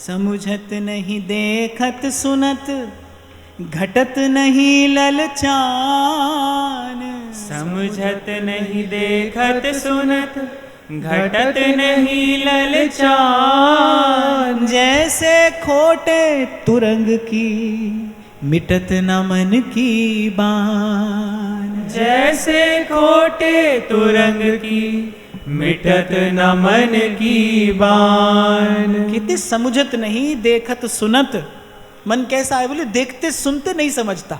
समुझत नहीं देखत सुनत, घटत नहीं ललचान। समुझत नहीं देखत सुनत, घटत नहीं ललचान। जैसे खोटे तुरंग की, मिटत न मन की बान। जैसे खोटे तुरंग की, मिटत न मन की बान। कहते समुझत नहीं देखत सुनत, मन कैसा है बोले देखते सुनते नहीं समझता।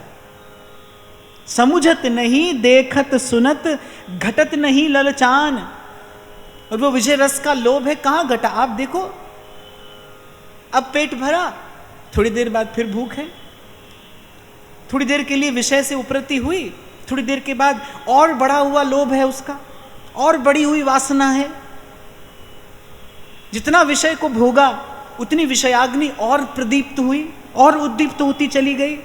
समुझत नहीं देखत सुनत, घटत नहीं ललचान। और वो विजय रस का लोभ है, कहां घटा? आप देखो, अब पेट भरा, थोड़ी देर बाद फिर भूख है। थोड़ी देर के लिए विषय से उपरति हुई, थोड़ी देर के बाद और बढ़ा हुआ लोभ है उसका, और बढ़ी हुई वासना है। जितना विषय को भोगा उतनी विषयाग्नि और प्रदीप्त हुई और उद्दीप्त होती चली गई।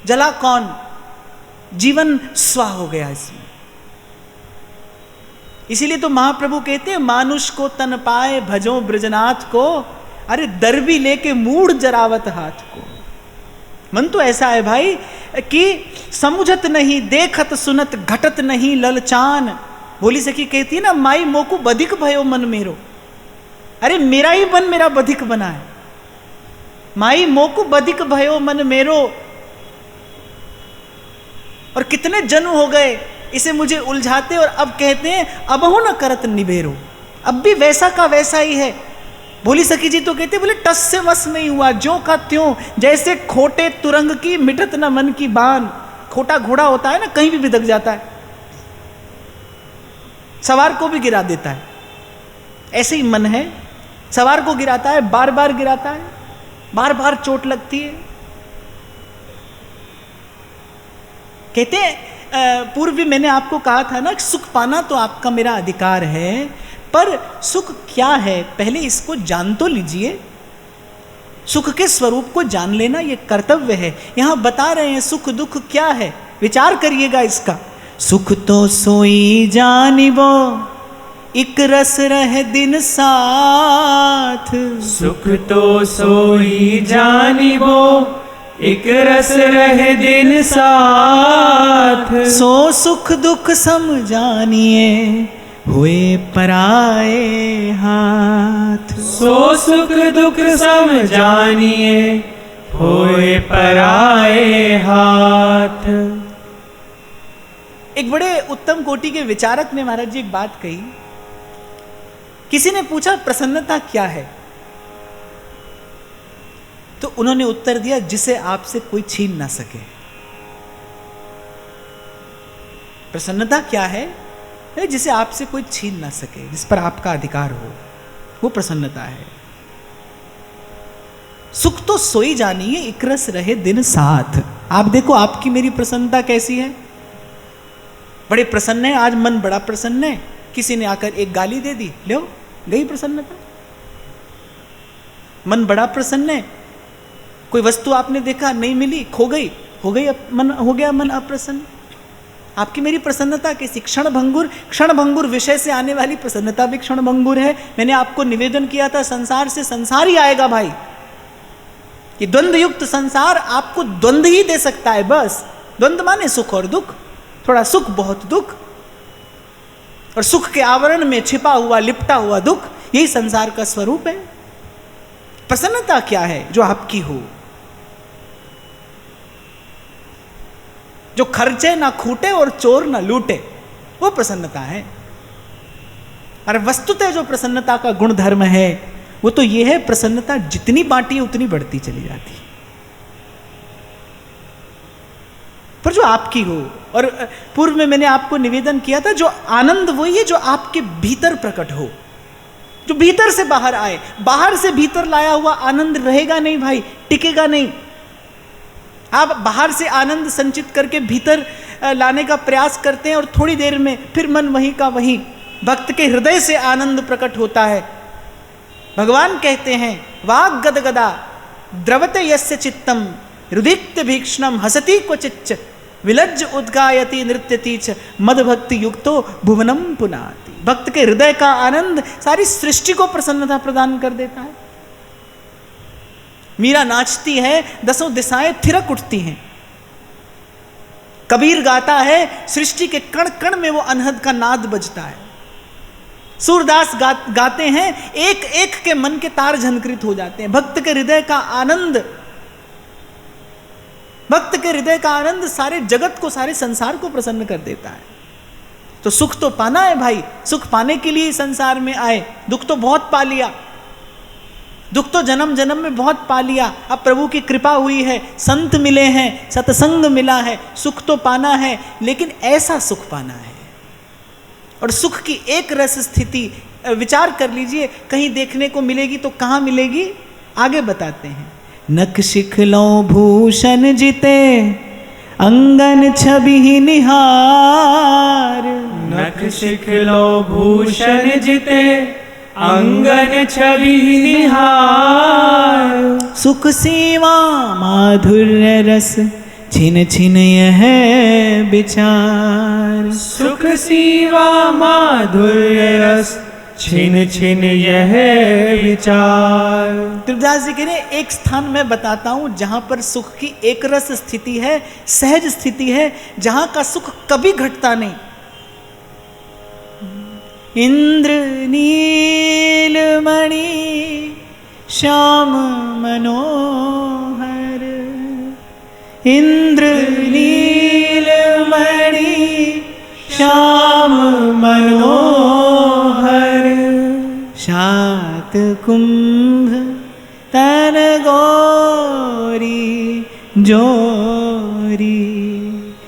जला कौन? जीवन स्वा हो गया इसमें। इसीलिए तो महाप्रभु कहते हैं मानुष को तन पाए भजो ब्रजनाथ को, अरे दर्बी लेके मूड जरावत हाथ को। मन तो ऐसा है भाई कि समुझत नहीं देखत सुनत, घटत नहीं ललचान। बोली सखी कहती है ना, माई मोकू बधिक भयो मन मेरो। अरे मेरा ही मन मेरा बधिक बना है। माई मोकू बधिक भयो मन मेरो। और कितने जन्म हो गए इसे मुझे उलझाते, और अब कहते हैं अबहु न करत निबेरो। अब भी वैसा का वैसा ही है। भोली सखी जी तो कहते बोले टस से वस नहीं हुआ, ज्यों का त्यों, जैसे खोटे तुरंग की, मिटत न मन की बान। खोटा घोड़ा होता है ना, कहीं भी बिदक जाता है, सवार को भी गिरा देता है। ऐसे ही मन है, सवार को गिराता है, बार बार गिराता है, बार बार चोट लगती है। कहते पूर्व भी मैंने आपको कहा था ना, सुख पाना तो आपका मेरा अधिकार है, पर सुख क्या है पहले इसको जान तो लीजिए। सुख के स्वरूप को जान लेना ये कर्तव्य है। यहां बता रहे हैं सुख दुख क्या है, विचार करिएगा इसका। सुख तो सोई जानिबो, इक रस रह दिन साथ। सुख तो सोई जानिबो, इक रस रह दिन साथ। सो सुख दुख सम जानिए, हुए पराए हाथ। सो सुख दुख सम जानिए, होए पराए हाथ। एक बड़े उत्तम कोटि के विचारक ने महाराज जी एक बात कही। किसी ने पूछा प्रसन्नता क्या है, तो उन्होंने उत्तर दिया जिसे आपसे कोई छीन ना सके। प्रसन्नता क्या है? जिसे आपसे कोई छीन ना सके, जिस पर आपका अधिकार हो, वो प्रसन्नता है। सुख तो सोई जानिए, इक रस रहे दिन साथ। आप देखो आपकी मेरी प्रसन्नता कैसी है। बड़े प्रसन्न है, आज मन बड़ा प्रसन्न है। किसी ने आकर एक गाली दे दी, लो गई प्रसन्नता। मन बड़ा प्रसन्न है, कोई वस्तु आपने देखा नहीं मिली, खो गई, हो गया मन अप्रसन्न। आपकी मेरी प्रसन्नता कैसी? क्षण भंगुर विषय से आने वाली प्रसन्नता भी क्षण भंगुर है। मैंने आपको निवेदन किया था संसार से संसार ही आएगा भाई। कि द्वंद्व युक्त संसार आपको द्वंद्व ही दे सकता है। बस द्वंद्व माने सुख और दुख, थोड़ा सुख बहुत दुख, और सुख के आवरण में छिपा हुआ लिपटा हुआ दुख, यही संसार का स्वरूप है। प्रसन्नता क्या है? जो आपकी हो, जो खर्चे ना खूटे और चोर ना लूटे, वो प्रसन्नता है। और वस्तुतः जो प्रसन्नता का गुण धर्म है वो तो ये है, प्रसन्नता जितनी बांटी है उतनी बढ़ती चली जाती है। पर जो आपकी हो, और पूर्व में मैंने आपको निवेदन किया था, जो आनंद वही है जो आपके भीतर प्रकट हो, जो भीतर से बाहर आए। बाहर से भीतर लाया हुआ आनंद रहेगा नहीं भाई, टिकेगा नहीं। आप बाहर से आनंद संचित करके भीतर लाने का प्रयास करते हैं, और थोड़ी देर में फिर मन वहीं का वहीं। भक्त के हृदय से आनंद प्रकट होता है। भगवान कहते हैं वाग गदगदा द्रवते यस्य चित्तम, रुदिक्त भीक्ष्णम हसति क्वचिच्च, विलज्ज उद्गायति नृत्यति च, मद भक्ति युक्तो भुवनम पुनाति। भक्त के हृदय का आनंद सारी सृष्टि को प्रसन्नता प्रदान कर देता है। मीरा नाचती है, 10 दिशाएं थिरक उठती हैं। कबीर गाता है, सृष्टि के कण कण में वो अनहद का नाद बजता है। सूरदास गाते हैं, एक एक के मन के तार झनकृत हो जाते हैं। भक्त के हृदय का आनंद, भक्त के हृदय का आनंद सारे जगत को, सारे संसार को प्रसन्न कर देता है। तो सुख तो पाना है भाई, सुख पाने के लिए संसार में आए। दुख तो बहुत पा लिया, दुख तो जन्म जन्म में बहुत पा लिया। अब प्रभु की कृपा हुई है, संत मिले हैं, सत्संग मिला है, सुख तो पाना है, लेकिन ऐसा सुख पाना है। और सुख की एक रस स्थिति विचार कर लीजिए, कहीं देखने को मिलेगी तो कहाँ मिलेगी, आगे बताते हैं। नख शिखलो भूषण जिते अंगन छवि निहार। नख शिखलो भूषण जिते अंगन छवि निहार। सुख सीमा माधुर्य रस छिन छिन यह विचार। सुख सीवा माधुर्य रस छिन छिन यह विचार। तुलसीदास जी कह रहे एक स्थान मैं बताता हूं जहां पर सुख की एक रस स्थिति है, सहज स्थिति है, जहां का सुख कभी घटता नहीं। इंद्र नील मणि श्याम मनोहर। इंद्र नील मणि श्याम मनोहर। शात कुंभ तन गौरी जोरी।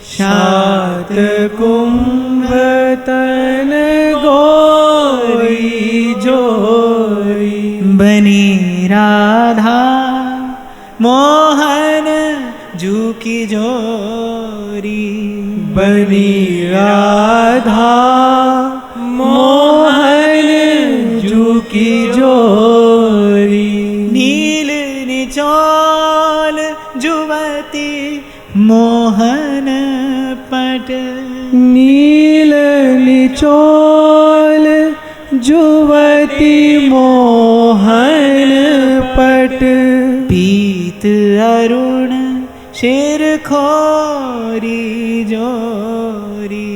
शात कुंभ तन गौरी जोरी। बनी राधा मोहन जू की जोरी। बनी राधा मोहन जू की जोरी। नील निचोल जुवती मोहन पट। नील निचोल जुवती मोहन पट। पीत अरुण शेर खोरी जोरी।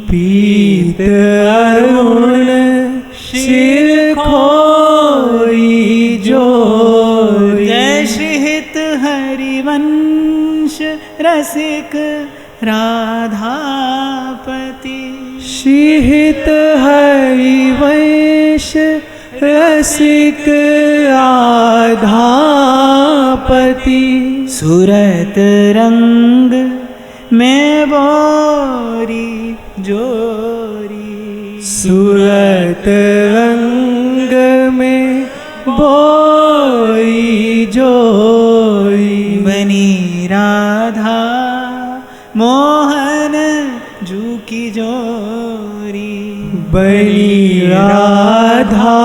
पीत अरुण शिर खोरी जोरी। जय श्री हित हरिवंश रसिक राधापति। श्रीहित हरिवंश रसिक राधापति। सूरत रंग में बोरी जोरी। सूरत रंग में बोरी जोरी। बनी राधा मोहन जू की जोरी। बनी राधा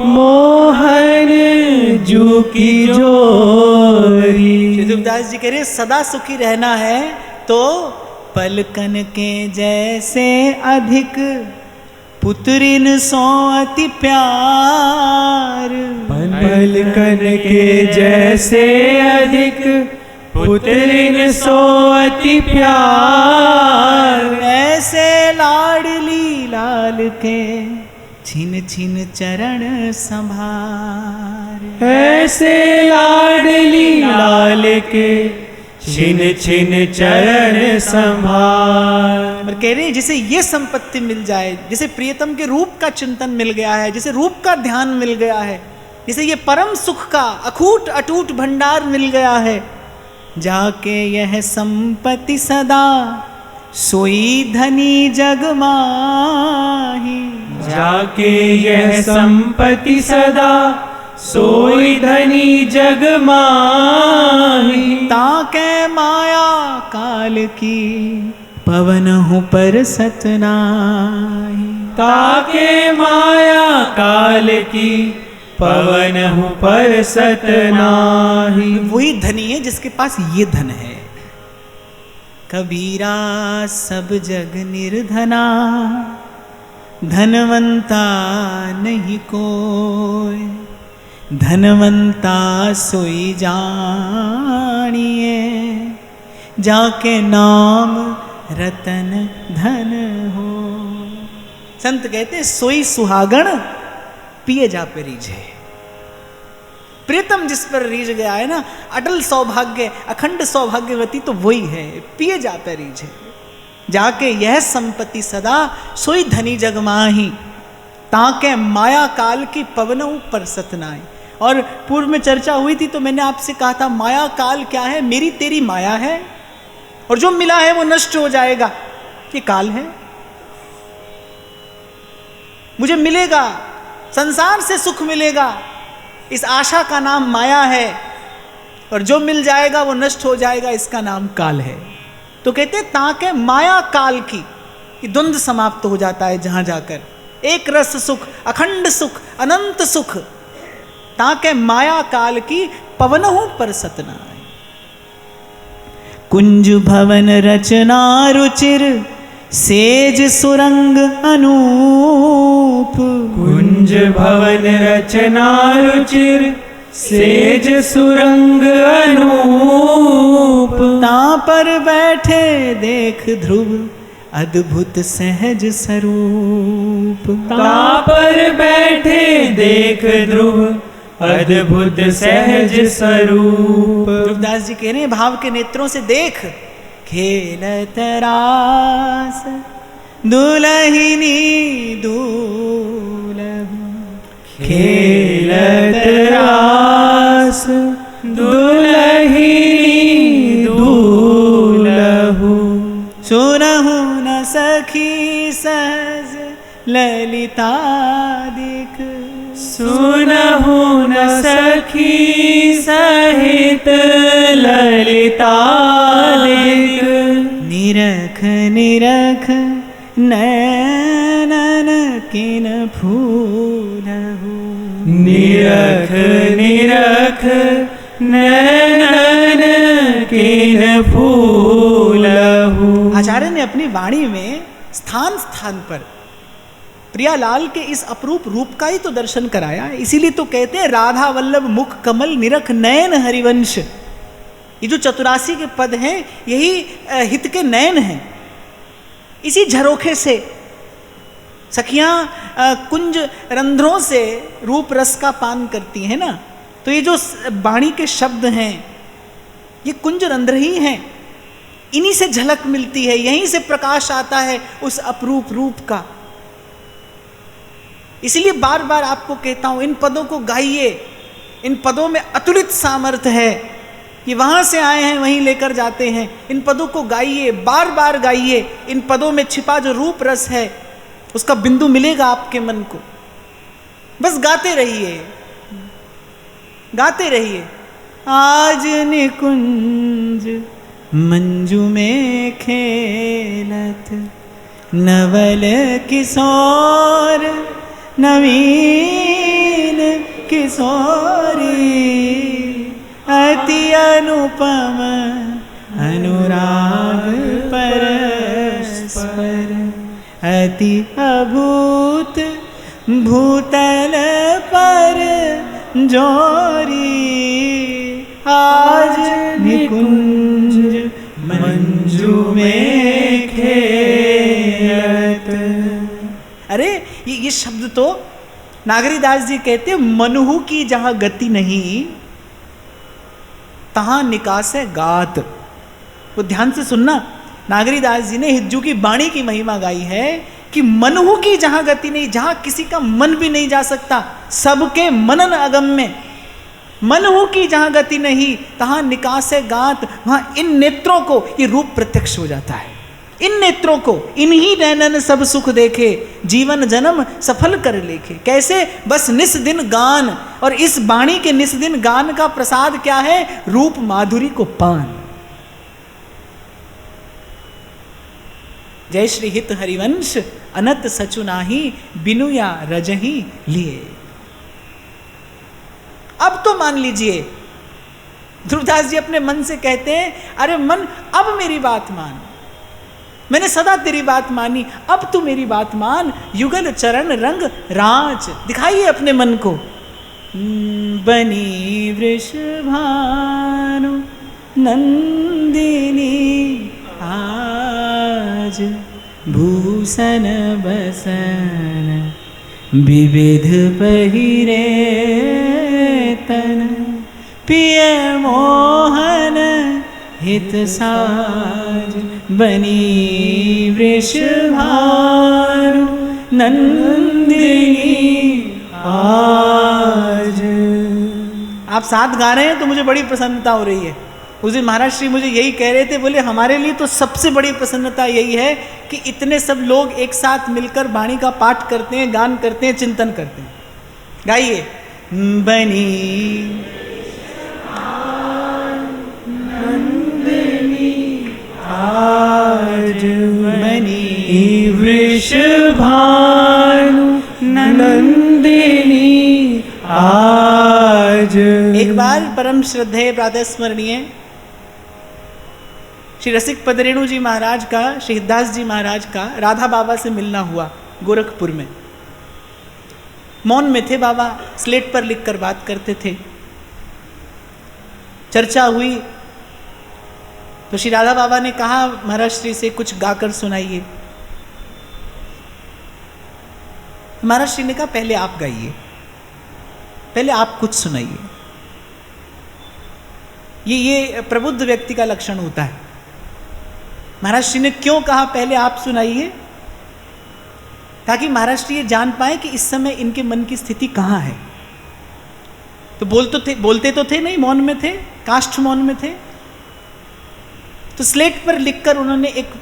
मोहन जू की जोरी। तुलसीदास जी कह रहे सदा सुखी रहना है तो पलकन के जैसे अधिक पुत्रिन सो अति प्यार। पलकन के जैसे अधिक पुत्रिन सो अति प्यार। ऐसे लाडली लाल के छिन छिन चरण संभार। ऐसे लाडली लाल के छिन छिन चरण संभार। और कह रहे हैं जिसे ये संपत्ति मिल जाए, जिसे प्रियतम के रूप का चिंतन मिल गया है, जिसे रूप का ध्यान मिल गया है, जिसे ये परम सुख का अखूट अटूट भंडार मिल गया है, जाके यह संपत्ति सदा सोई धनी जग माही। जाके यह संपत्ति सदा सोई धनी जग माही। ताके माया काल की पवन हूँ पर सतनाही। ताके माया काल की पवन हूँ पर सतनाही। वही धनी है जिसके पास ये धन है। कबीरा सब जग निर्धना, धनवंता नहीं कोई। धनवंता सोई जानिए, जाके नाम रतन धन हो। संत कहते सोई सुहागण पिए जा पे रीझे। प्रीतम जिस पर रीझ गया है ना, अटल सौभाग्य अखंड सौभाग्यवती तो वही है, पिए जा पे रीझे। जाके यह संपत्ति सदा सोई धनी जग माही, ताके माया काल की पवनों पर सतनाई। और पूर्व में चर्चा हुई थी तो मैंने आपसे कहा था माया काल क्या है, मेरी तेरी माया है, और जो मिला है वो नष्ट हो जाएगा, ये काल है। मुझे मिलेगा, संसार से सुख मिलेगा, इस आशा का नाम माया है, और जो मिल जाएगा वो नष्ट हो जाएगा, इसका नाम काल है। तो कहते हैं ताके माया काल की, ये द्वंद्व समाप्त हो जाता है जहां जाकर, एक रस सुख, अखंड सुख, अनंत सुख, ताके माया काल की पवनों पर सतनाई। कुंज भवन रचना रुचिर, सेज सुरंग अनूप। कुंज भवन रचना रुचिर, सेज सुरंग अनूप। ता पर बैठे देख ध्रुव, अद्भुत सहज स्वरूप। ता पर बैठे देख ध्रुव, अद्भुत सहज स्वरूप। ध्रुवदास जी कह रहे हैं भाव के नेत्रों से देख, खेलत रास दुलहिनी दूलहु। खेलत रास दुलहिनी दूलहु। सुनहु न सखी सहज ललितादिक। सुनहु न सखी सहित ललितादिक। निरख निरख नैनन किन फूलहु। निरख निरख नैनन किन फूलहु। आचार्य ने अपनी वाणी में स्थान स्थान पर प्रियालाल के इस अपरूप रूप का ही तो दर्शन कराया। इसीलिए तो कहते हैं राधा वल्लभ मुख कमल निरख नयन हरिवंश। ये जो 84 के पद हैं यही हित के नयन हैं। इसी झरोखे से सखियां कुंज रंध्रों से रूप रस का पान करती हैं ना, तो ये जो वाणी के शब्द हैं ये कुंज रंध्र ही हैं, इन्हीं से झलक मिलती है, यहीं से प्रकाश आता है उस अपरूप रूप का। इसलिए बार बार आपको कहता हूं इन पदों को गाइए, इन पदों में अतुलित सामर्थ्य है, ये वहां से आए हैं वहीं लेकर जाते हैं। इन पदों को गाइए, बार बार गाइए, इन पदों में छिपा जो रूप रस है उसका बिंदु मिलेगा आपके मन को। बस गाते रहिए, गाते रहिए। आज निकुंज मंजू में खेलत, नवल किशोर नवीन किशोरी। अति अनुपम अनुराग परस्पर, अति अभूत भूतल पर जोरी। आज निकुंज मंजू में खेलत। अरे ये शब्द तो नागरीदास जी कहते मनहु की जहां गति नहीं तहां निकास है गात। वो ध्यान से सुनना, नागरीदास जी ने हिज्जू की वाणी की महिमा गाई है कि मनहु की जहां गति नहीं, जहां किसी का मन भी नहीं जा सकता, सबके मनन अगम में। मनहु की जहां गति नहीं तहां निकास है गात। वहां इन नेत्रों को ये रूप प्रत्यक्ष हो जाता है। इन नेत्रों को इन्हीं नैनन सब सुख देखे, जीवन जन्म सफल कर लेखे। कैसे? बस निस दिन गान, और इस वाणी के निस दिन गान का प्रसाद क्या है? रूप माधुरी को पान। जय श्री हित हरिवंश अनत सचु नाही, बिनुया रजही लिए। अब तो मान लीजिए, ध्रुवदास जी अपने मन से कहते हैं अरे मन अब मेरी बात मान, मैंने सदा तेरी बात मानी, अब तू मेरी बात मान। युगल चरण रंग राज, दिखाइए अपने मन को बनी वृषभानु नंदिनी आज भूषण बसन विविध पहिरे तन पिय मोहन हित साज बनी वृषभानु नंदिनी आज। आप साथ गा रहे हैं तो मुझे बड़ी प्रसन्नता हो रही है। उस दिन महाराज श्री मुझे यही कह रहे थे, बोले हमारे लिए तो सबसे बड़ी प्रसन्नता यही है कि इतने सब लोग एक साथ मिलकर वाणी का पाठ करते हैं, गान करते हैं, चिंतन करते हैं। गाइए। बनी नंदिनी आज बनी वृषभानु नंदिनी आज। एक बार परम श्रद्धेय प्रातः स्मरणीय श्री रसिक पदरेणु जी महाराज का, श्री हितदास जी महाराज का राधा बाबा से मिलना हुआ गोरखपुर में। मौन में थे बाबा, स्लेट पर लिखकर बात करते थे। चर्चा हुई तो श्री राधा बाबा ने कहा महाराज श्री से कुछ गाकर सुनाइए। महाराज श्री ने कहा पहले आप गाइए, पहले आप कुछ सुनाइए। ये प्रबुद्ध व्यक्ति का लक्षण होता है। महाराज श्री ने क्यों कहा पहले आप सुनाइए? ताकि महाराज श्री ये जान पाए कि इस समय इनके मन की स्थिति कहाँ है। तो बोलते तो थे नहीं, मौन में थे, काष्ठ मौन में थे। तो स्लेट पर लिखकर उन्होंने एक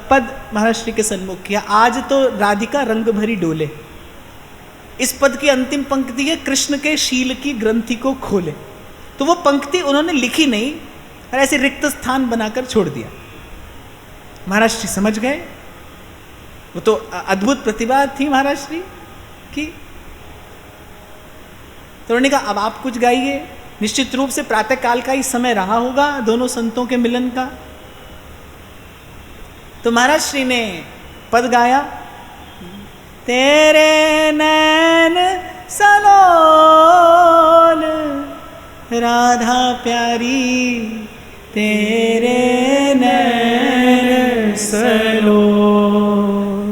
पद महाराज श्री के सन्मुख किया। आज तो राधिका रंग भरी डोले। इस पद की अंतिम पंक्ति है कृष्ण के शील की ग्रंथि को खोले। तो वो पंक्ति उन्होंने लिखी नहीं और ऐसे रिक्त स्थान बनाकर छोड़ दिया। महाराज श्री समझ गए। वो तो अद्भुत प्रतिभा थी महाराज श्री की। तो उन्होंने कहा अब आप कुछ गाइए। निश्चित रूप से प्रातः काल का ही समय रहा होगा दोनों संतों के मिलन का। तो महाराज श्री ने पद गाया। तेरे नैन सलोल राधा प्यारी, तेरे नैन सलोल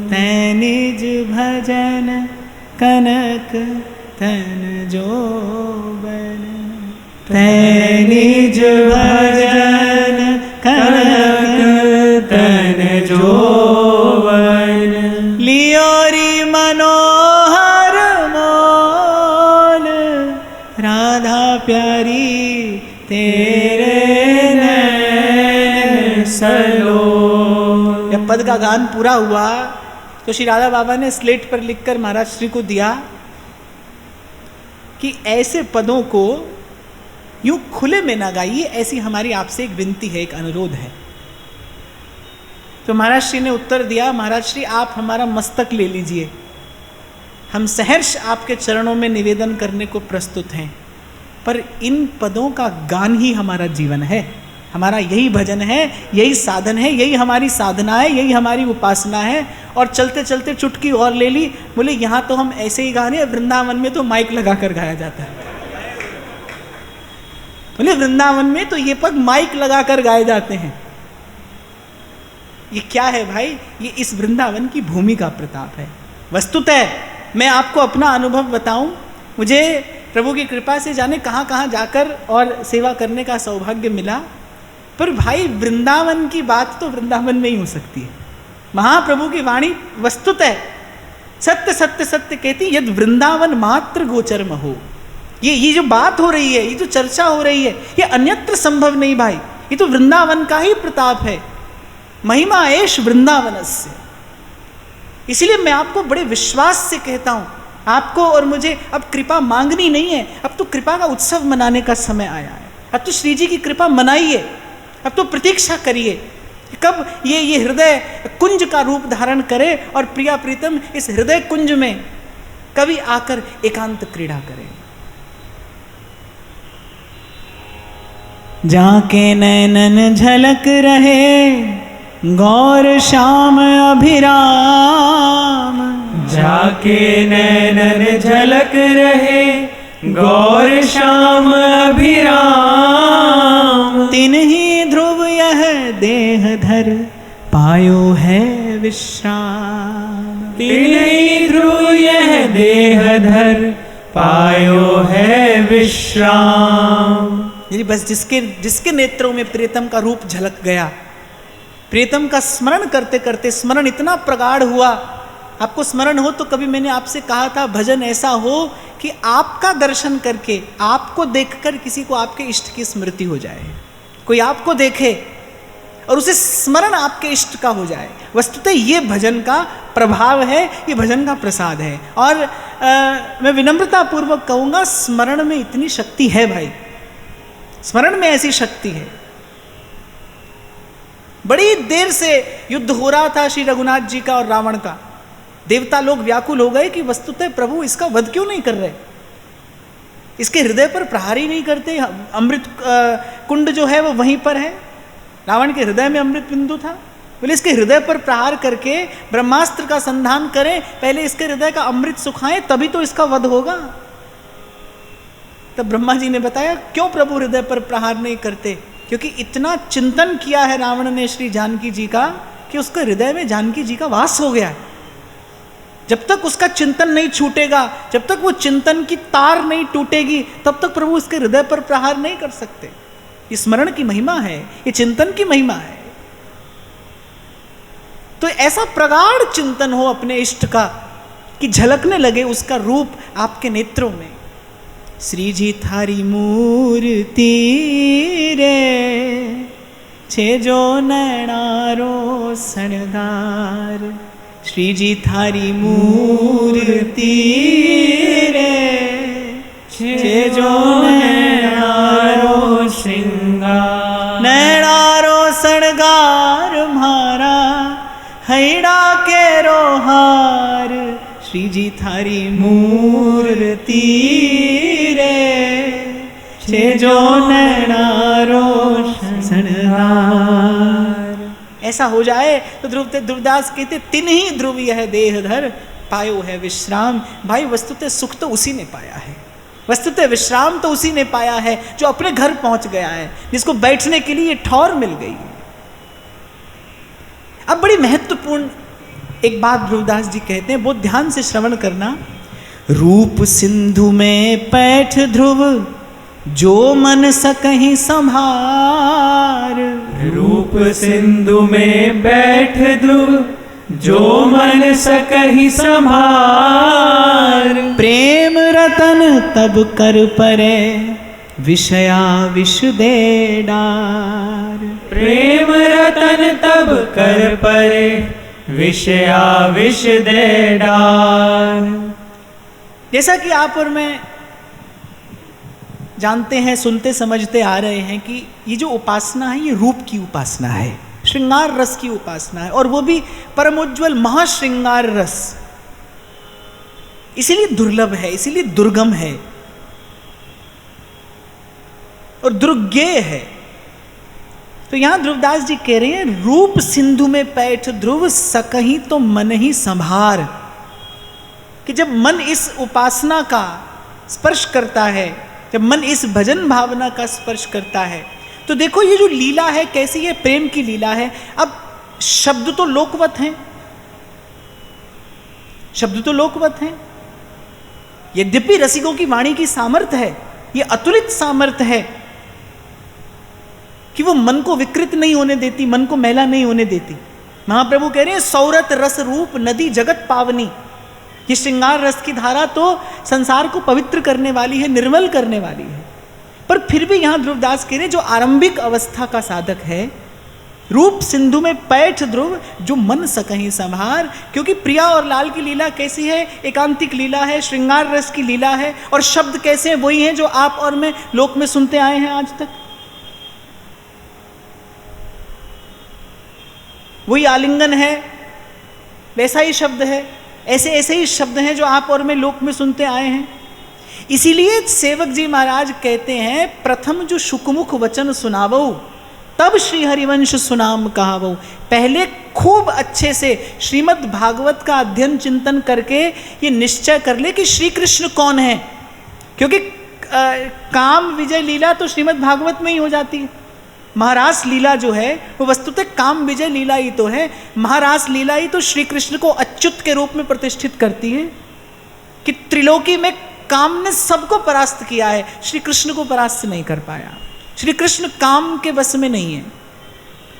तै निज भजन कनक तन जोबन, तै निज भजन कनक तन जोबन, लियोरी मनोहर मोल राधा प्यारी, तेरे नैन सलोल। जब पद का गान पूरा हुआ तो श्री राधा बाबा ने स्लेट पर लिखकर महाराज श्री को दिया कि ऐसे पदों को यूं खुले में ना गाइए, ऐसी हमारी आपसे एक विनती है, एक अनुरोध है। तो महाराज श्री ने उत्तर दिया, महाराज श्री आप हमारा मस्तक ले लीजिए, हम सहर्ष आपके चरणों में निवेदन करने को प्रस्तुत हैं, पर इन पदों का गान ही हमारा जीवन है, हमारा यही भजन है, यही साधन है, यही हमारी साधना है, यही हमारी उपासना है। और चलते चलते चुटकी और ले ली, बोले यहाँ तो हम ऐसे ही गाने, वृंदावन में तो माइक लगा कर गाया जाता है। बोले वृंदावन में तो ये पद माइक लगा कर गाए जाते हैं। ये क्या है भाई? ये इस वृंदावन की भूमि का प्रताप है। वस्तुतः मैं आपको अपना अनुभव बताऊं, मुझे प्रभु की कृपा से जाने कहाँ कहाँ जाकर और सेवा करने का सौभाग्य मिला, पर भाई वृंदावन की बात तो वृंदावन में ही हो सकती है। महाप्रभु की वाणी वस्तुतः सत्य सत्य सत्य कहती, यद वृंदावन मात्र गोचर हो। ये जो बात हो रही है, ये जो चर्चा हो रही है, ये अन्यत्र संभव नहीं भाई, ये तो वृंदावन का ही प्रताप है। महिमा एष वृंदावनस्य। इसलिए मैं आपको बड़े विश्वास से कहता हूं, आपको और मुझे अब कृपा मांगनी नहीं है, अब तो कृपा का उत्सव मनाने का समय आया है। अब तो श्री जी की कृपा मनाइए, अब तो प्रतीक्षा करिए कब ये हृदय कुंज का रूप धारण करे और प्रिया प्रीतम इस हृदय कुंज में कभी आकर एकांत क्रीड़ा करे। जाके नैनन झलक रहे गौर श्याम अभिराम, जाके नैनन झलक रहे गौर श्याम अभिराम। तिन्ही ध्रुव यह देह धर पायो है विश्राम। तिन्ही ध्रुव यह देह धर पायो है विश्राम। यदि बस जिसके नेत्रों में प्रियतम का रूप झलक गया, प्रियतम का स्मरण करते करते स्मरण इतना प्रगाढ़ हुआ, आपको स्मरण हो तो कभी मैंने आपसे कहा था भजन ऐसा हो कि आपका दर्शन करके, आपको देखकर किसी को आपके इष्ट की स्मृति हो जाए, कोई आपको देखे और उसे स्मरण आपके इष्ट का हो जाए। वस्तुतः ये भजन का प्रभाव है, ये भजन का प्रसाद है। और मैं विनम्रता पूर्वक कहूँगा, स्मरण में इतनी शक्ति है भाई, स्मरण में ऐसी शक्ति है। बड़ी देर से युद्ध हो रहा था श्री रघुनाथ जी का और रावण का। देवता लोग व्याकुल हो गए कि वस्तुतः प्रभु इसका वध क्यों नहीं कर रहे, इसके हृदय पर प्रहार ही नहीं करते। अमृत कुंड जो है वो वहीं पर है, रावण के हृदय में अमृत बिंदु था। बोले इसके हृदय पर प्रहार करके ब्रह्मास्त्र का संधान करें, पहले इसके हृदय का अमृत सुखाएं, तभी तो इसका वध होगा। तब ब्रह्मा जी ने बताया क्यों प्रभु हृदय पर प्रहार नहीं करते, क्योंकि इतना चिंतन किया है रावण ने श्री जानकी जी का कि उसके हृदय में जानकी जी का वास हो गया। जब तक उसका चिंतन नहीं छूटेगा, जब तक वो चिंतन की तार नहीं टूटेगी, तब तक प्रभु उसके हृदय पर प्रहार नहीं कर सकते। ये स्मरण की महिमा है, ये चिंतन की महिमा है। तो ऐसा प्रगाढ़ चिंतन हो अपने इष्ट का कि झलकने लगे उसका रूप आपके नेत्रों में। श्री जी थारी मूर्ति रे छे जो नैणारो सणगार। श्री जी थारी मूर्ति रे छे जो नैणारो श्रृंगार। नैणारो सणगार म्हारा हैड़ा के रोहार। श्री जी थारी मूर्ति रे छे जो नैणारो सणगार। ऐसा हो जाए तो ध्रुवदास कहते तिन्ही ध्रुव यह देह धर पायो है विश्राम। भाई वस्तुतः सुख तो उसी ने पाया है, वस्तुतः विश्राम तो उसी ने पाया है जो अपने घर पहुंच गया है, जिसको बैठने के लिए ठौर मिल गई है। अब बड़ी महत्वपूर्ण एक बात ध्रुवदास जी कहते हैं, बहुत ध्यान से श्रवण करना। रूप सिंधु में पैठ ध्रुव जो मन सकहीं संभार। रूप सिंधु में बैठ ध्रुव जो मन सकहीं संभार। प्रेम रतन तब कर परे विषया विष दे डार। प्रेम रतन तब कर परे विषया विष दे डार। जैसा कि आप और मैं जानते हैं, सुनते समझते आ रहे हैं कि ये जो उपासना है ये रूप की उपासना है, श्रृंगार रस की उपासना है, और वो भी परमोज्वल महाश्रृंगार रस। इसीलिए दुर्लभ है, इसीलिए दुर्गम है और दुर्ज्ञेय है। तो यहां ध्रुवदास जी कह रहे हैं रूप सिंधु में पैठ ध्रुव सकहीं तो मन ही संभार। कि जब मन इस उपासना का स्पर्श करता है, जब मन इस भजन भावना का स्पर्श करता है, तो देखो ये जो लीला है कैसी है, प्रेम की लीला है। अब शब्द तो लोकवत हैं, शब्द तो लोकवत हैं, यद्यपि रसिकों की वाणी की सामर्थ्य है, ये अतुलित सामर्थ्य है कि वो मन को विकृत नहीं होने देती, मन को मैला नहीं होने देती। महाप्रभु कह रहे हैं सौरत रस रूप नदी जगत पावनी। ये श्रृंगार रस की धारा तो संसार को पवित्र करने वाली है, निर्मल करने वाली है। पर फिर भी यहां ध्रुवदास कह रहे जो आरंभिक अवस्था का साधक है, रूप सिंधु में पैठ ध्रुव जो मन सकहीं संभार। क्योंकि प्रिया और लाल की लीला कैसी है, एकांतिक लीला है, श्रृंगार रस की लीला है। और शब्द कैसे हैं, वही हैं जो आप और मैं लोक में सुनते आए हैं आज तक। वही आलिंगन है, वैसा ही शब्द है, ऐसे ऐसे ही शब्द हैं जो आप और मैं लोक में सुनते आए हैं। इसीलिए सेवक जी महाराज कहते हैं प्रथम जो शुकमुख वचन सुनावो तब श्री हरिवंश सुनाम कहावो। पहले खूब अच्छे से श्रीमद् भागवत का अध्ययन चिंतन करके ये निश्चय कर ले कि श्री कृष्ण कौन है। क्योंकि काम विजय लीला तो श्रीमद् भागवत में ही हो जाती है। महारास लीला जो है वो वस्तुतः काम विजय लीला ही तो है। महारास लीला ही तो श्री कृष्ण को अच्युत के रूप में प्रतिष्ठित करती है कि त्रिलोकी में काम ने सबको परास्त किया है, श्री कृष्ण को परास्त नहीं कर पाया। श्री कृष्ण काम के बस में नहीं है,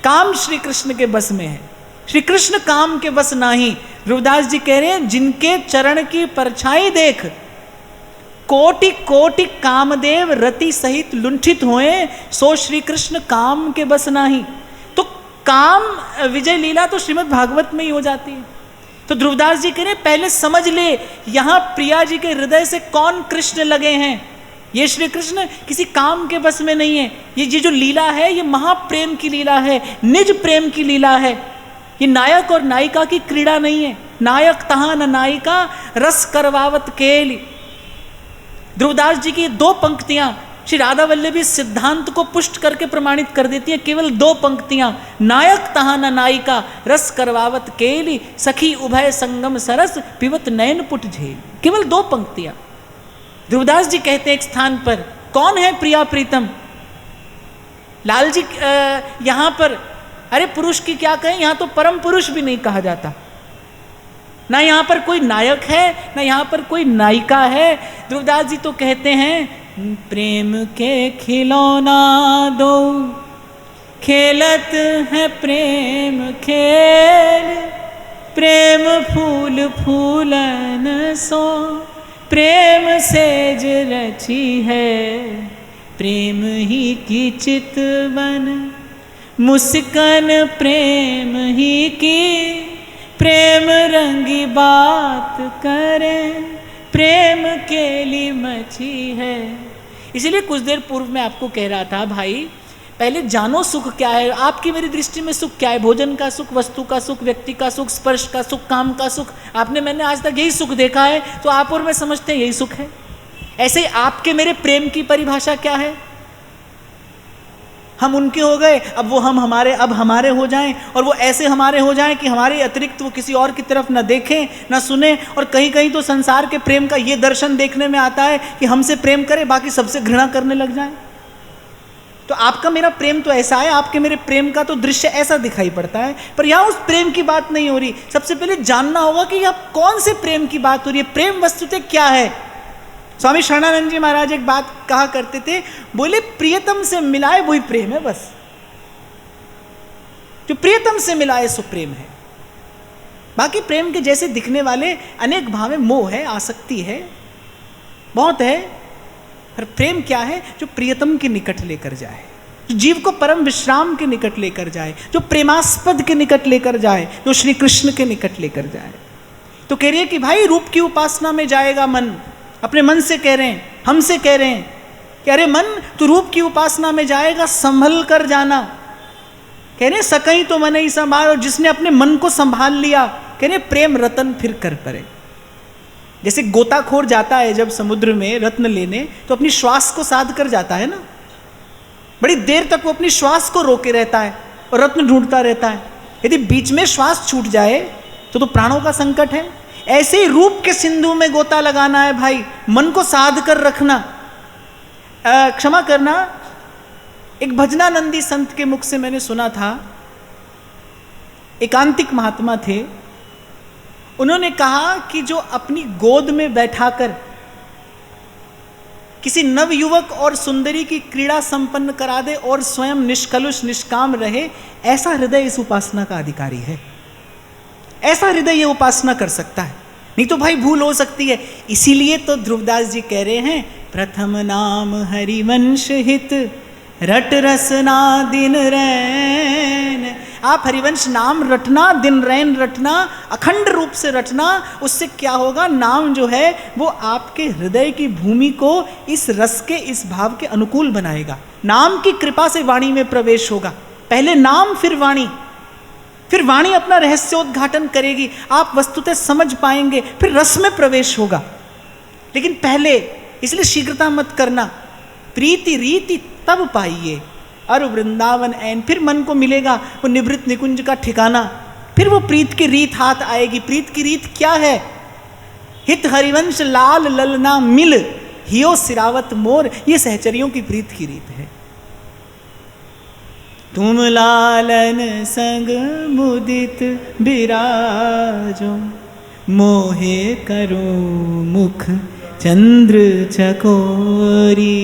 काम श्री कृष्ण के बस में है। श्री कृष्ण काम के बस नहीं। ध्रुवदास जी कह रहे हैं जिनके चरण की परछाई देख कोटि कोटि कामदेव रति सहित लुंठित हुए, सो श्री कृष्ण काम के बस नहीं। तो काम विजय लीला तो श्रीमद् भागवत में ही हो जाती है। तो ध्रुवदास जी कह रहे पहले समझ ले यहां प्रिया जी के हृदय से कौन कृष्ण लगे हैं। ये श्री कृष्ण किसी काम के बस में नहीं है। ये जो लीला है ये महाप्रेम की लीला है, निज प्रेम की लीला है। ये नायक और नायिका की क्रीड़ा नहीं है। नायक तहां न नायिका रस करवावत केली। ध्रुवदास जी की दो पंक्तियां श्री राधा वल्लभी सिद्धांत को पुष्ट करके प्रमाणित कर देती हैं। केवल दो पंक्तियां, नायक तहां न नायिका रस करवावत केली, सखी उभय संगम सरस पिबत नयन पुट झेल। केवल दो पंक्तियां। ध्रुवदास जी कहते हैं एक स्थान पर, कौन है प्रिया प्रीतम। लाल जी यहां पर, अरे पुरुष की क्या कहें, यहां तो परम पुरुष भी नहीं कहा जाता। ना यहाँ पर कोई नायक है, ना यहाँ पर कोई नायिका है। ध्रुवदास जी तो कहते हैं प्रेम के खिलौना दो खेलत है प्रेम खेल, प्रेम फूल फूलन सो प्रेम सेज रची है, प्रेम ही की चितवन मुस्कान प्रेम ही की, प्रेम रंगी बात करें प्रेम के लिए मची है। इसलिए कुछ देर पूर्व मैं आपको कह रहा था भाई पहले जानो सुख क्या है। आपकी मेरी दृष्टि में सुख क्या है? भोजन का सुख, वस्तु का सुख, व्यक्ति का सुख, स्पर्श का सुख, काम का सुख। आपने मैंने आज तक यही सुख देखा है, तो आप और मैं समझते हैं यही सुख है। ऐसे ही आपके मेरे प्रेम की परिभाषा क्या है? हम उनके हो गए, अब वो हम हमारे, अब हमारे हो जाएं, और वो ऐसे हमारे हो जाएं कि हमारे अतिरिक्त वो किसी और की तरफ न देखें न सुने। और कहीं कहीं तो संसार के प्रेम का ये दर्शन देखने में आता है कि हमसे प्रेम करें, बाकी सबसे घृणा करने लग जाएं। तो आपका मेरा प्रेम तो ऐसा है, आपके मेरे प्रेम का तो दृश्य ऐसा दिखाई पड़ता है, पर यहाँ उस प्रेम की बात नहीं हो रही। सबसे पहले जानना होगा कि यहाँ कौन से प्रेम की बात हो रही है, प्रेम वस्तुतः क्या है। स्वामी शरणानंद जी महाराज एक बात कहा करते थे, बोले प्रियतम से मिलाए वही प्रेम है। बस जो प्रियतम से मिलाए सो प्रेम है। बाकी प्रेम के जैसे दिखने वाले अनेक भाव है, मोह है, आसक्ति है, बहुत है। पर प्रेम क्या है? जो प्रियतम के निकट लेकर जाए, जो जीव को परम विश्राम के निकट लेकर जाए, जो प्रेमास्पद के निकट लेकर जाए, जो श्री कृष्ण के निकट लेकर जाए। तो कह रही है कि भाई रूप की उपासना में जाएगा मन। अपने मन से कह रहे हैं, हमसे कह रहे हैं कि अरे मन तू रूप की उपासना में जाएगा, संभल कर जाना। कह रहे सकई तो मन ही संभाल, और जिसने अपने मन को संभाल लिया, कह रहे प्रेम रतन फिर कर परे। जैसे गोताखोर जाता है जब समुद्र में रत्न लेने, तो अपनी श्वास को साध कर जाता है ना, बड़ी देर तक वो अपनी श्वास को रोके रहता है और रत्न ढूंढता रहता है। यदि बीच में श्वास छूट जाए तो प्राणों का संकट है। ऐसे ही रूप के सिंधु में गोता लगाना है भाई, मन को साध कर रखना। क्षमा करना, एक भजनानंदी संत के मुख से मैंने सुना था, एकांतिक महात्मा थे। उन्होंने कहा कि जो अपनी गोद में बैठाकर किसी नवयुवक और सुंदरी की क्रीड़ा संपन्न करा दे और स्वयं निष्कलुष निष्काम रहे, ऐसा हृदय इस उपासना का अधिकारी है। ऐसा हृदय ये उपासना कर सकता है, नहीं तो भाई भूल हो सकती है। इसीलिए तो ध्रुवदास जी कह रहे हैं, प्रथम नाम हरिवंश हित रट रसना दिन रैन। आप हरिवंश नाम रटना, दिन रैन रटना, अखंड रूप से रटना। उससे क्या होगा? नाम जो है वो आपके हृदय की भूमि को इस रस के, इस भाव के अनुकूल बनाएगा। नाम की कृपा से वाणी में प्रवेश होगा। पहले नाम फिर वाणी, फिर वाणी अपना रहस्योद्घाटन करेगी, आप वस्तुतः समझ पाएंगे, फिर रस में प्रवेश होगा। लेकिन पहले, इसलिए शीघ्रता मत करना। प्रीति रीति तब पाइए और वृंदावन ऐन, फिर मन को मिलेगा वो निवृत्त निकुंज का ठिकाना, फिर वो प्रीत की रीत हाथ आएगी। प्रीत की रीत क्या है? हित हरिवंश लाल ललना मिल, हियो सिरावत मोर, ये सहचरियों की प्रीत की रीत है। तुम लालन संग मुदित बिराजो, मोहे करो मुख चंद्र चकोरी,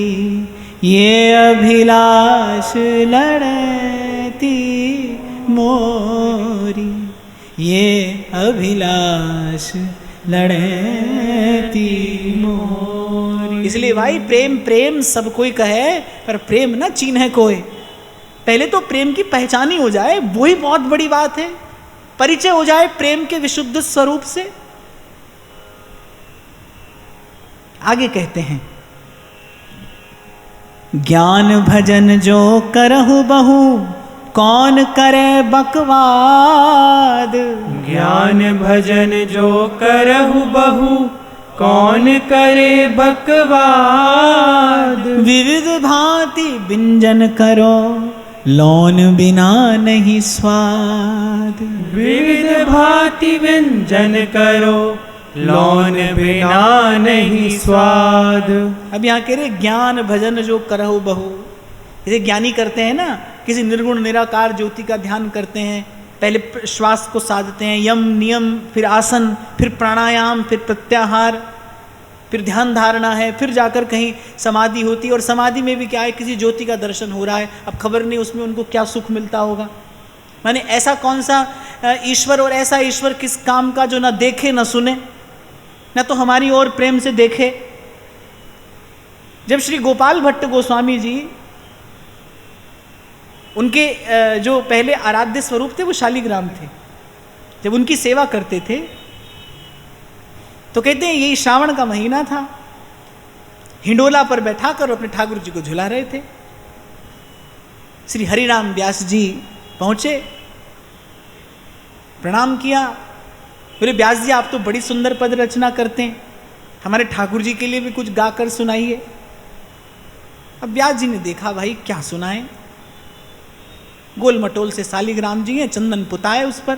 ये अभिलाष लड़ती मोरी, ये अभिलाष लड़ती मोरी। इसलिए भाई प्रेम प्रेम सब कोई कहे, पर प्रेम न चीन्हे कोई। पहले तो प्रेम की पहचान ही हो जाए, वही बहुत बड़ी बात है। परिचय हो जाए प्रेम के विशुद्ध स्वरूप से। आगे कहते हैं, ज्ञान भजन जो करहु बहु, कौन करे बकवाद। ज्ञान भजन जो करहु बहु, कौन करे बकवाद। विविध भांति व्यंजन करो, लौन बिना नहीं स्वाद। विविध भांति व्यंजन करो, लौन बिना नहीं स्वाद। अब यहाँ कह रहे ज्ञान भजन जो करहु बहु, जैसे ज्ञानी करते हैं ना, किसी निर्गुण निराकार ज्योति का ध्यान करते हैं, पहले श्वास को साधते हैं, यम नियम, फिर आसन, फिर प्राणायाम, फिर प्रत्याहार, फिर ध्यान धारणा है, फिर जाकर कहीं समाधि होती है। और समाधि में भी क्या है, किसी ज्योति का दर्शन हो रहा है, अब खबर नहीं उसमें उनको क्या सुख मिलता होगा। माने ऐसा कौन सा ईश्वर, और ऐसा ईश्वर किस काम का जो ना देखे ना सुने, ना तो हमारी ओर प्रेम से देखे। जब श्री गोपाल भट्ट गोस्वामी जी, उनके जो पहले आराध्य स्वरूप थे वो शालिग्राम थे, जब उनकी सेवा करते थे तो कहते हैं यही श्रावण का महीना था, हिंडोला पर बैठाकर अपने ठाकुर जी को झुला रहे थे। श्री हरिराम व्यास जी पहुंचे, प्रणाम किया, बोले व्यास जी आप तो बड़ी सुंदर पद रचना करते हैं, हमारे ठाकुर जी के लिए भी कुछ गाकर सुनाइए। अब व्यास जी ने देखा भाई क्या सुनाएं, गोल मटोल से शालिग्राम जी हैं, चंदन पुताए उस पर।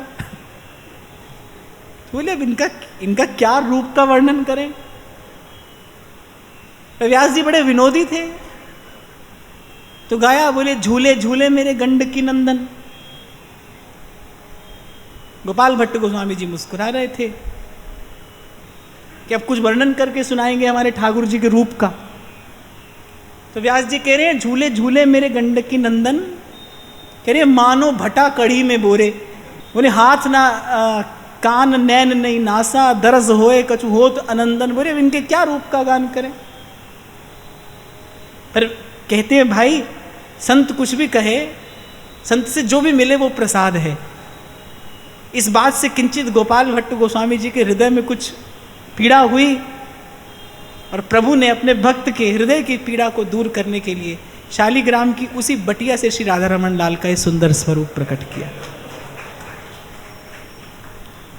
बोले अब इनका क्या रूप का वर्णन करें। व्यास जी बड़े विनोदी थे, तो गाया, बोले झूले झूले मेरे गंडकी नंदन। गोपाल भट्ट गोस्वामी जी मुस्कुरा रहे थे कि अब कुछ वर्णन करके सुनाएंगे हमारे ठाकुर जी के रूप का। तो व्यास जी कह रहे हैं झूले झूले मेरे गंडकी नंदन, कह रहे मानो भटा कढ़ी में बोरे। बोले हाथ ना कान नैन नहीं नासा, दरस होए कछु होत अनंदन। बोले इनके क्या रूप का गान करें। पर कहते हैं भाई संत कुछ भी कहे, संत से जो भी मिले वो प्रसाद है। इस बात से किंचित गोपाल भट्ट गोस्वामी जी के हृदय में कुछ पीड़ा हुई, और प्रभु ने अपने भक्त के हृदय की पीड़ा को दूर करने के लिए शालिग्राम की उसी बटिया से श्री राधा रमन लाल का ये सुंदर स्वरूप प्रकट किया।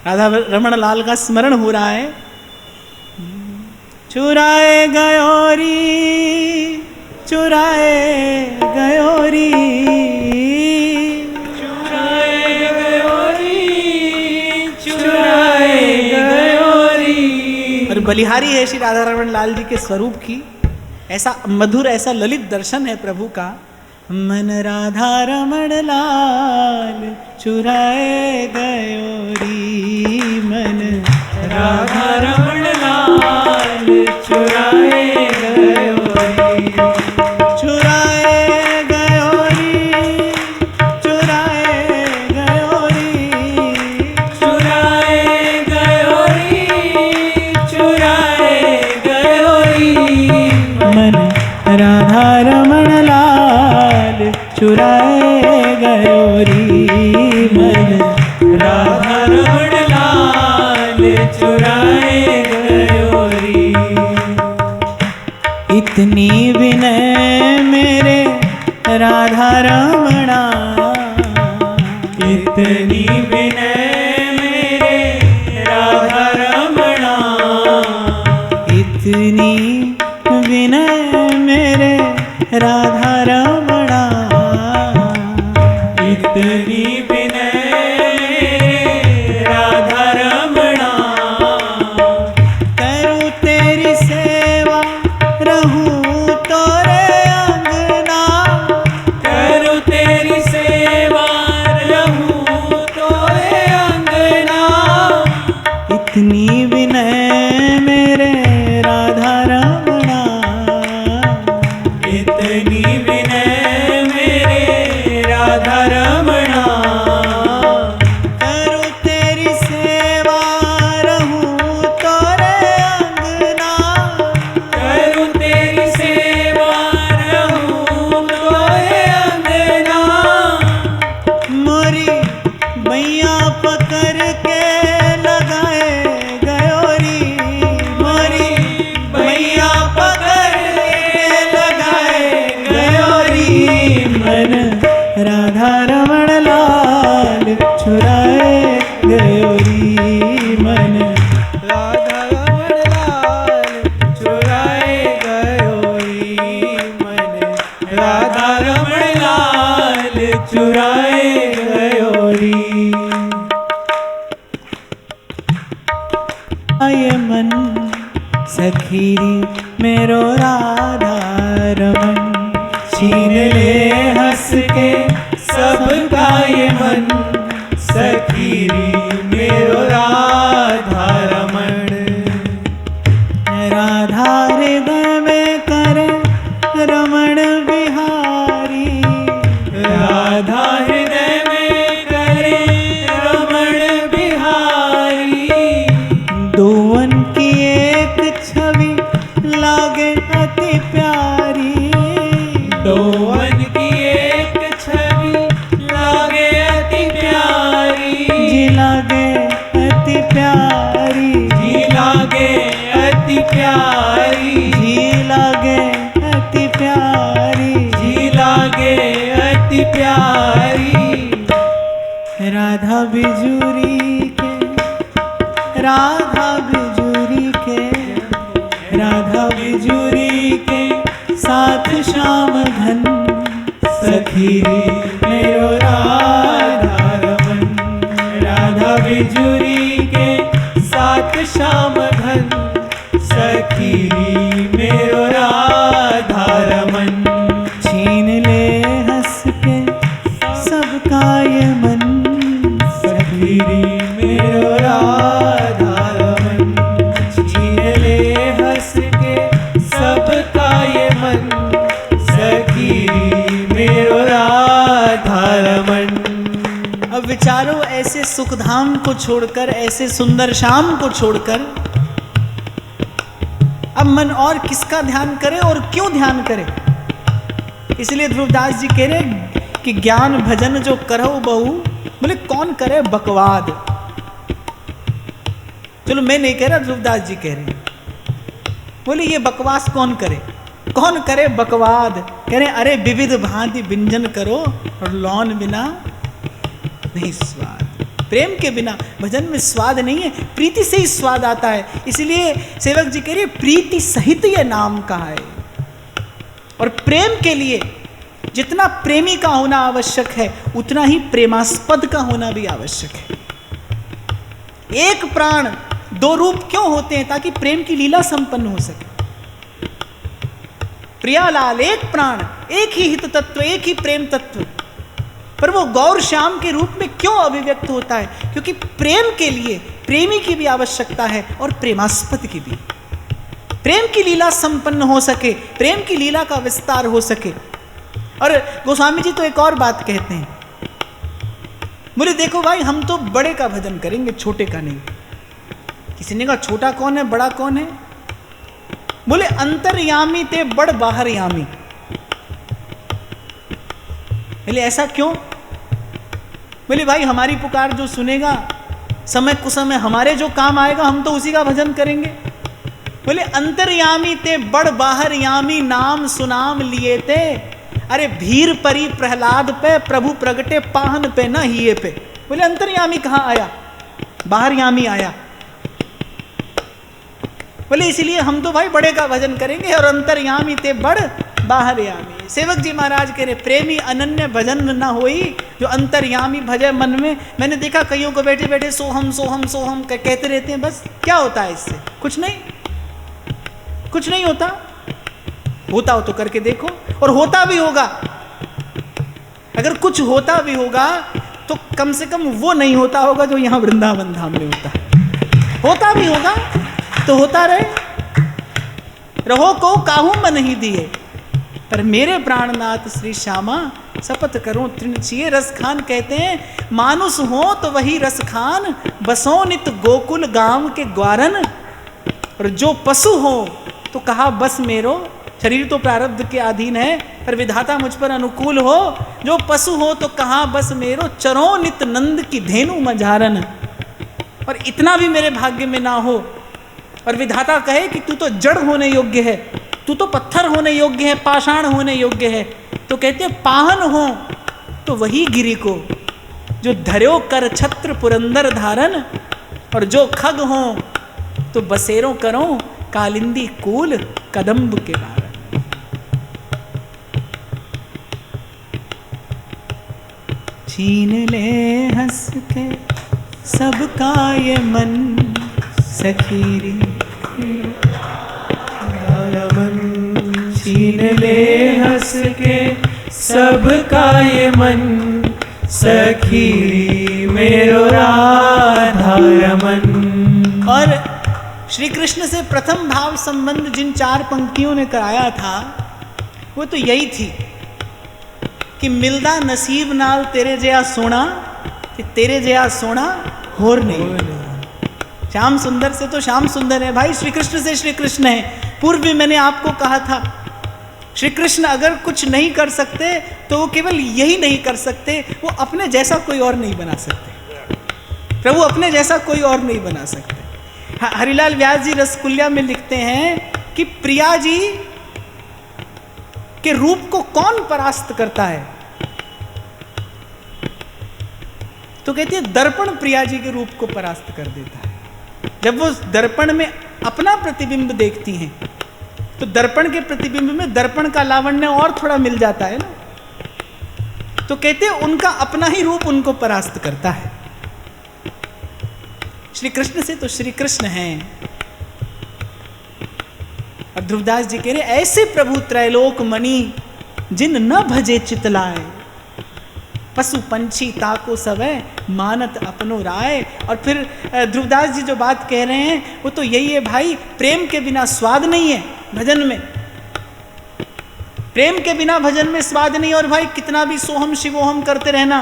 राधा रमन लाल का स्मरण हो रहा है। चुराए गयोरी चुराए गयोरी, चुराए गयोरी चुराए गयोरी। और बलिहारी है श्री राधा रमन लाल जी के स्वरूप की। ऐसा मधुर, ऐसा ललित दर्शन है प्रभु का। मन राधा रमण लाल चुराए गयोरी, मन राधा रमण लाल चुराए गयोरी। चुराए गयोरी चुराए गयोरी, चुराए गयोरी चुराए गयोरी। मन राधा रमण लाल चुराए गयोरी, मन राधा रमण लाल चुराए गयोरी। इतनी विनय मेरे राधा रमणा, इतनी विनय मेरे राधा रमणा। इतनी विनय मेरे राधा रमणा, इतनी विनय राधा रमणा। करूँ तेरी सेवा करी विनय मेरे राधा रमणा। करूँ तेरी सेवा रहूं तोरे अंगना, करूँ तेरी सेवा रहूं तोरे अंगना। मोरी मैया पकड़ के लगाए गयोरी, मोरी मैया पकड़ के लगाए गयोरी। मन राधा रमण लाल छुराए गयोरी, मन राधा रमण लाल छुराए गयोरी, मन राधा रमण लाल चुराए गयोरी। आये मन सखीरी मेरो राधा रमन, छीन ले हंस के सबका ये मन, सखीरी मेरो राधा रमण। राधा हृदय में करे रमण बिहारी, राधा हृदय में करे रमण बिहारी। दोवन की एक छवि लागे अति प्यारी, दोवन की एक छवि लागे अति प्यारी। जी लागे अति प्यारी, जी लागे अति प्यारी। जी लागे अति प्यारी, जी लागे अति प्यारी। राधा बिजुरी के, राधा बिजुरी के, राधा बिजुरी के साथ श्याम घन, सखीरी मेरो राधा रमन। राधा बिजुरी के साथ श्याम घन, सखीरी मेरो राधा रमन। छीन ले हंस के सबका ये मन, सखीरी मेरो राधा रमन। छीन ले हंस के सबका ये मन, सखीरी मेरो राधा रमन। अब विचारो ऐसे सुखधाम को छोड़कर, ऐसे सुंदर श्याम को छोड़कर अब मन और किसका ध्यान करे और क्यों ध्यान करे। इसलिए ध्रुवदास जी कह रहे कि ज्ञान भजन जो करो बहु, बोले कौन करे बकवाद। चलो मैं नहीं कह रहा, ध्रुवदास जी कह रहे, बोले ये बकवास कौन करे, कौन करे बकवाद। कह रहे अरे विविध भांति व्यंजन करो और लौन बिना नहीं स्वाद। प्रेम के बिना भजन में स्वाद नहीं है, प्रीति से ही स्वाद आता है। इसलिए सेवक जी कह रहे प्रीति सहित ये नाम कहा है। और प्रेम के लिए जितना प्रेमी का होना आवश्यक है, उतना ही प्रेमास्पद का होना भी आवश्यक है। एक प्राण दो रूप क्यों होते हैं? ताकि प्रेम की लीला संपन्न हो सके। प्रियालाल एक प्राण, एक ही हित तत्व, एक ही प्रेम तत्व, पर वो गौर श्याम के रूप में क्यों अभिव्यक्त होता है? क्योंकि प्रेम के लिए प्रेमी की भी आवश्यकता है और प्रेमास्पद की भी। प्रेम की लीला संपन्न हो सके, प्रेम की लीला का विस्तार हो सके। और गोस्वामी जी तो एक और बात कहते हैं, बोले देखो भाई हम तो बड़े का भजन करेंगे, छोटे का नहीं। किसी ने कहा छोटा कौन है, बड़ा कौन है? बोले अंतर्यामी ते बड़ बाहरयामी। बोले ऐसा क्यों? बोले भाई हमारी पुकार जो सुनेगा, समय कुसमय हमारे जो काम आएगा, हम तो उसी का भजन करेंगे। बोले अंतर्यामी ते बड़ बाहरयामी, नाम सुनाम लिए ते। अरे भीर परी प्रहलाद पे, प्रभु प्रगटे पाहन पे न हिये पे। बोले अंतर्यामी कहाँ आया, बाहरयामी आया। बोले इसलिए हम तो भाई बड़े का भजन करेंगे और अंतर्यामी ते बड़ बाहरयामी। सेवक जी महाराज कह रहे प्रेमी अनन्य भजन न होई, जो अंतर्यामी भजे मन में। मैंने देखा कईयों को बैठे बैठे सोहम सोहम सोहम कहते रहते हैं, बस क्या होता है इससे? कुछ नहीं, कुछ नहीं होता। होता हो तो करके देखो, और होता भी होगा। अगर कुछ होता भी होगा तो कम से कम वो नहीं होता होगा जो यहां वृंदावन धाम में होता है। होता भी होगा तो होता रहे। रहो को काहू मन ही दिए, पर मेरे प्राणनाथ श्री श्यामा शपथ करूं तृण छिए। रस खान कहते हैं मानुष हो तो वही रस खान, बसो नित गोकुल गांव के ग्वारन। और जो पशु हो तो कहा बस मेरो, शरीर तो प्रारब्ध के अधीन है पर विधाता मुझ पर अनुकूल हो। जो पशु हो तो कहा बस मेरो, चरो नित नंद की धेनु मझारन। और इतना भी मेरे भाग्य में ना हो और विधाता कहे कि तू तो जड़ होने योग्य है, तू तो पत्थर होने योग्य है, पाषाण होने योग्य है, तो कहते हैं पाहन हो तो वही गिरी को, जो धर्यो कर छत्र पुरंदर धारन। और जो खग हो तो बसेरो करो कालिंदी कूल कदम्ब के बारन। छीन ले हंस के सबका ये मन, सखीरी मन छीन ले हंस के सबका ये मन, सखीरी मेरो राधा रमन। और श्री कृष्ण से प्रथम भाव संबंध जिन 4 पंक्तियों ने कराया था वो तो यही थी कि मिलदा नसीब नाल तेरे जया सोना, कि तेरे जया सोना होर नहीं। श्याम सुंदर से तो श्याम सुंदर है भाई, श्री कृष्ण से श्री कृष्ण है। पूर्व भी मैंने आपको कहा था श्री कृष्ण अगर कुछ नहीं कर सकते तो वो केवल यही नहीं कर सकते, वो अपने जैसा कोई और नहीं बना सकते। प्रभु अपने जैसा कोई और नहीं बना सकते। हरिलाल व्यास जी रसकुल्या में लिखते हैं कि प्रिया जी के रूप को कौन परास्त करता है, तो कहती है दर्पण प्रिया जी के रूप को परास्त कर देता है। जब वो दर्पण में अपना प्रतिबिंब देखती हैं तो दर्पण के प्रतिबिंब में दर्पण का लावण्य और थोड़ा मिल जाता है ना, तो कहते हैं उनका अपना ही रूप उनको परास्त करता है। श्री कृष्ण से तो श्री कृष्ण हैं। और ध्रुवदास जी कह रहे ऐसे प्रभु त्रैलोक मणि जिन न भजे चितलाए, पशु पंछी ताको सवै मानत अपनो राय। और फिर ध्रुवदास जी जो बात कह रहे हैं वो तो यही है भाई, प्रेम के बिना स्वाद नहीं है भजन में, प्रेम के बिना भजन में स्वाद नहीं। और भाई कितना भी सोहम शिवोहम करते रहना,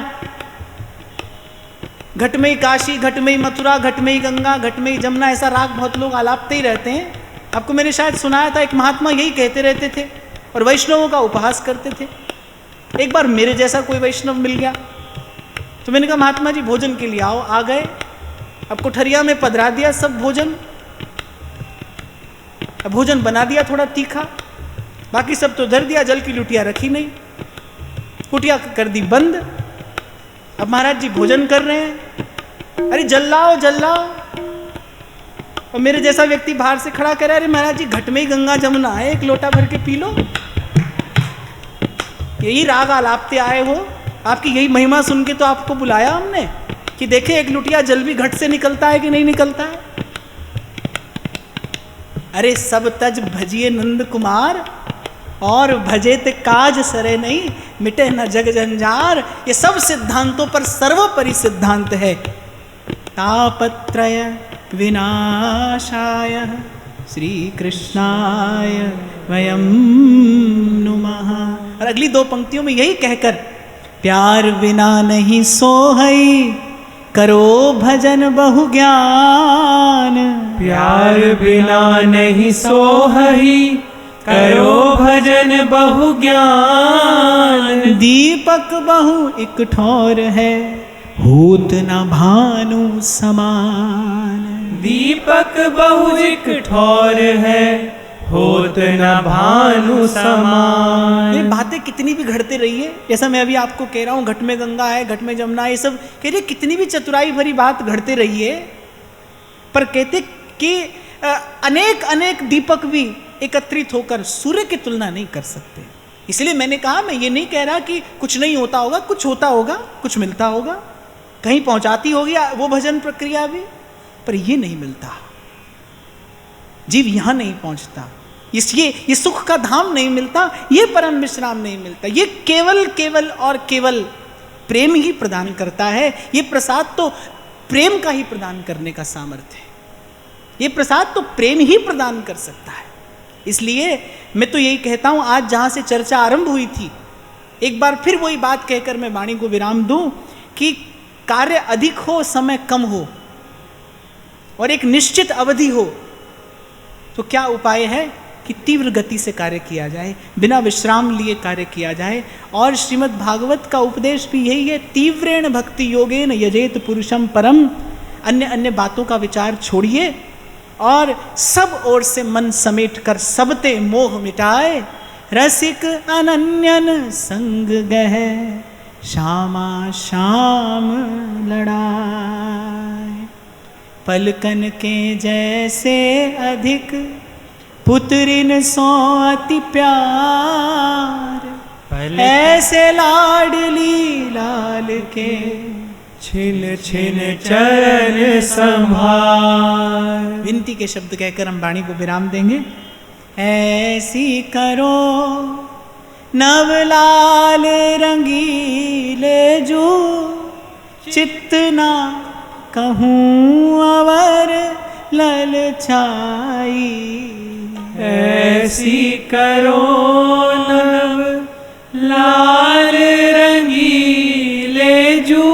घट में ही काशी, घट में ही मथुरा, घट में ही गंगा, घट में ही जमुना, ऐसा राग बहुत लोग आलापते ही रहते हैं। आपको मैंने शायद सुनाया था एक महात्मा यही कहते रहते थे और वैष्णवों का उपहास करते थे। एक बार मेरे जैसा कोई वैष्णव मिल गया तो मैंने कहा महात्मा जी भोजन के लिए आओ। आ गए, अब कोठरिया में पधरा दिया सब भोजन, अब भोजन बना दिया थोड़ा तीखा, बाकी सब तो धर दिया, जल की लुटिया रखी नहीं, कुटिया कर दी बंद। अब महाराज जी भोजन कर रहे हैं, अरे जल लाओ जल लाओ। और मेरे जैसा व्यक्ति बाहर से खड़ा करे, अरे महाराज जी घट में ही गंगा जमुना है, एक लोटा भर के पी लो। यही राग आलापते आए हो, आपकी यही महिमा सुन के तो आपको बुलाया हमने कि देखे एक लुटिया जल भी घट से निकलता है कि नहीं निकलता है। अरे सब तज भजिए नंद कुमार और भजे ते काज सरे नहीं, मिटे न जग जंजार। ये सब सिद्धांतों पर सर्वोपरि सिद्धांत है तापत्रय विनाशाय श्री कृष्णाय वयम नुमः। और अगली 2 पंक्तियों में यही कहकर प्यार बिना नहीं सोहई, करो भजन बहु ज्ञान। प्यार बिना नहीं सोहई, करो भजन बहु ज्ञान। दीपक बहु एक ठौर है, होत न भानु समान। दीपक बहु एक ठौर है, होत न भानु समान। ये बातें कितनी भी घड़ते रही है, जैसा मैं अभी आपको कह रहा हूँ घट में गंगा है, घट में जमुना, ये सब कह रहे कितनी भी चतुराई भरी बात घड़ते रही है, पर कहते कि अनेक अनेक दीपक भी एकत्रित होकर सूर्य की तुलना नहीं कर सकते। इसलिए मैंने कहा मैं ये नहीं कह रहा कि कुछ नहीं होता होगा, कुछ होता होगा, कुछ मिलता होगा, कहीं पहुंचाती होगी वो भजन प्रक्रिया भी, पर ये नहीं मिलता। जीव यहां नहीं पहुंचता, ये सुख का धाम नहीं मिलता, ये परम विश्राम नहीं मिलता। ये केवल केवल और केवल प्रेम ही प्रदान करता है। ये प्रसाद तो प्रेम का ही प्रदान करने का सामर्थ्य है। ये प्रसाद तो प्रेम ही प्रदान कर सकता है। इसलिए मैं तो यही कहता हूं, आज जहां से चर्चा आरंभ हुई थी, एक बार फिर वही बात कहकर मैं वाणी को विराम दूं कि कार्य अधिक हो, समय कम हो और एक निश्चित अवधि हो, तो क्या उपाय है कि तीव्र गति से कार्य किया जाए, बिना विश्राम लिए कार्य किया जाए। और श्रीमद् भागवत का उपदेश भी यही है, तीव्रेण भक्ति योगेन यजेत पुरुषम परम। अन्य अन्य बातों का विचार छोड़िए और सब ओर से मन समेट कर सबते मोह मिटाए। रसिक अनन्यन संग गह श्यामा श्याम लड़ाए। पलकन के जैसे अधिक पुत्रिन सो अति प्यार। ऐसे लाडली लाल के छिन छिन चरण संभार। विनती के शब्द कहकर हम वाणी को विराम देंगे। ऐसी करो नवलाल रंगीले जो चित्तना कहूँ अवर ललचाई। ऐसी करो नव लाल रंगीले जो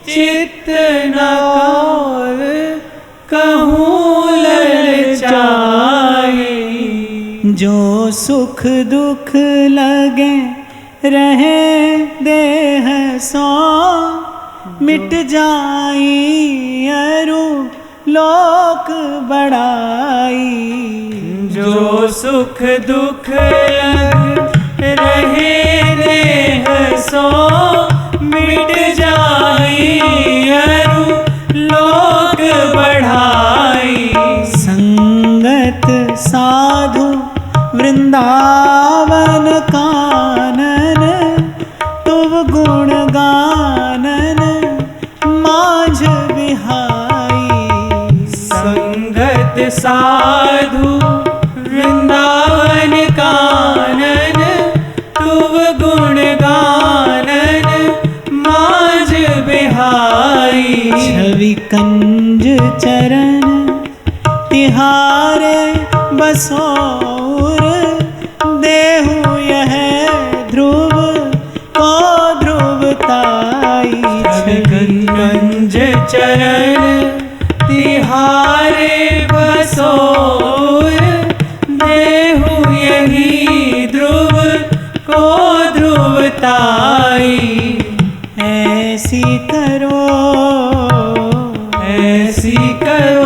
चित्तना कहूँ ललचाई। जो सुख दुख लगे रहे देह सो मिट जाई अरु लोक बड़ाई। जो सुख दुख लगे रहे देह सो मिट जाई अरु लोक बढ़ाई। संगत साधु वृंदावन कानन तुव गुण गानन माझ बिहाई। संगत साधु वृंदावन कानन तुव गुण गानन माझ बिहाई। छवि कंज चरण तिहारे बसोर देहु यह ध्रुव को ध्रुवताई। कंज चरण तिहारे बसोर देहु यही ध्रुव को ध्रुवताई। ऐसी करो ऐसी करो